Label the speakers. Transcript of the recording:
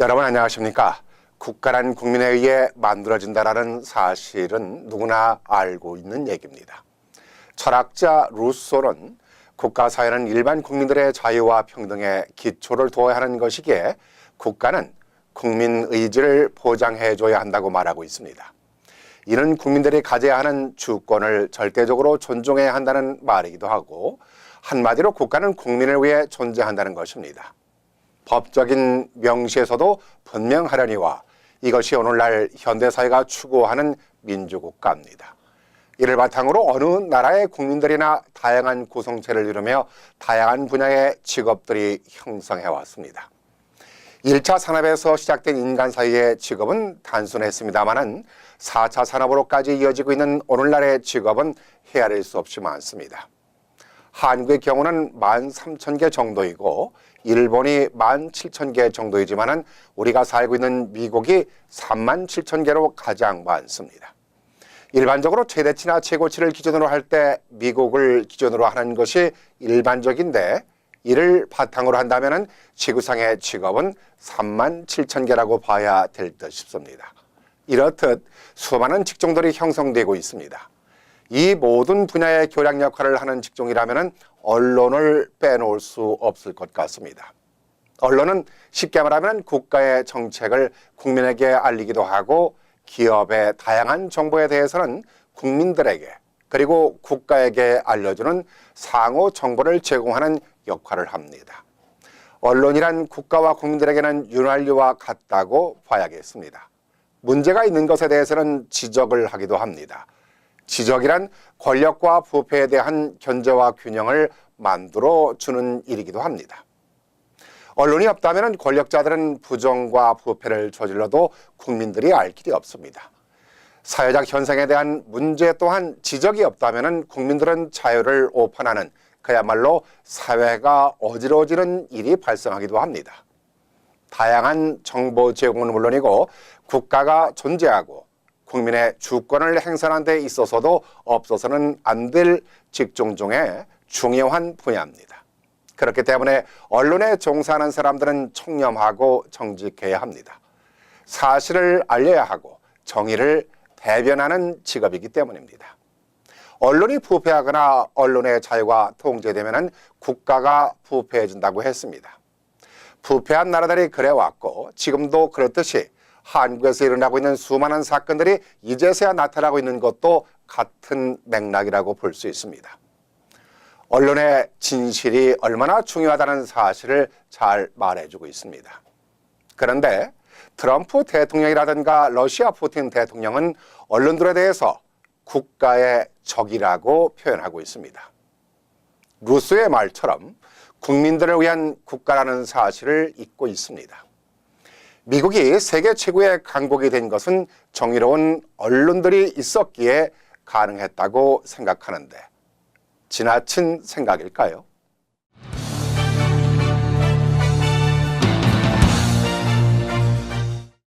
Speaker 1: 여러분 안녕하십니까? 국가란 국민에 의해 만들어진다라는 사실은 누구나 알고 있는 얘기입니다. 철학자 루소는 국가사회는 일반 국민들의 자유와 평등에 기초를 두어야 하는 것이기에 국가는 국민 의지를 보장해줘야 한다고 말하고 있습니다. 이는 국민들이 가져야 하는 주권을 절대적으로 존중해야 한다는 말이기도 하고, 한마디로 국가는 국민을 위해 존재한다는 것입니다. 법적인 명시에서도 분명하려니와 이것이 오늘날 현대사회가 추구하는 민주국가입니다. 이를 바탕으로 어느 나라의 국민들이나 다양한 구성체를 이루며 다양한 분야의 직업들이 형성해 왔습니다. 1차 산업에서 시작된 인간 사이의 직업은 단순했습니다마는 4차 산업으로까지 이어지고 있는 오늘날의 직업은 헤아릴 수 없이 많습니다. 한국의 경우는 13,000개 정도이고 일본이 17,000개 정도이지만 우리가 살고 있는 미국이 37,000개로 가장 많습니다. 일반적으로 최대치나 최고치를 기준으로 할 때 미국을 기준으로 하는 것이 일반적인데, 이를 바탕으로 한다면 지구상의 직업은 37,000개라고 봐야 될 듯 싶습니다. 이렇듯 수많은 직종들이 형성되고 있습니다. 이 모든 분야의 교량 역할을 하는 직종이라면 언론을 빼놓을 수 없을 것 같습니다. 언론은 쉽게 말하면 국가의 정책을 국민에게 알리기도 하고, 기업의 다양한 정보에 대해서는 국민들에게 그리고 국가에게 알려주는 상호 정보를 제공하는 역할을 합니다. 언론이란 국가와 국민들에게는 윤활유와 같다고 봐야겠습니다. 문제가 있는 것에 대해서는 지적을 하기도 합니다. 지적이란 권력과 부패에 대한 견제와 균형을 만들어 주는 일이기도 합니다. 언론이 없다면 권력자들은 부정과 부패를 저질러도 국민들이 알 길이 없습니다. 사회적 현상에 대한 문제 또한 지적이 없다면 국민들은 자유를 오판하는, 그야말로 사회가 어지러워지는 일이 발생하기도 합니다. 다양한 정보 제공은 물론이고 국가가 존재하고 국민의 주권을 행사하는 데 있어서도 없어서는 안 될 직종 중에 중요한 분야입니다. 그렇기 때문에 언론에 종사하는 사람들은 청렴하고 정직해야 합니다. 사실을 알려야 하고 정의를 대변하는 직업이기 때문입니다. 언론이 부패하거나 언론의 자유가 통제되면 국가가 부패해진다고 했습니다. 부패한 나라들이 그래왔고 지금도 그렇듯이 한국에서 일어나고 있는 수많은 사건들이 이제서야 나타나고 있는 것도 같은 맥락이라고 볼 수 있습니다. 언론의 진실이 얼마나 중요하다는 사실을 잘 말해주고 있습니다. 그런데 트럼프 대통령이라든가 러시아 푸틴 대통령은 언론들에 대해서 국가의 적이라고 표현하고 있습니다. 루소의 말처럼 국민들을 위한 국가라는 사실을 잊고 있습니다. 미국이 세계 최고의 강국이 된 것은 정의로운 언론들이 있었기에 가능했다고 생각하는데 지나친 생각일까요?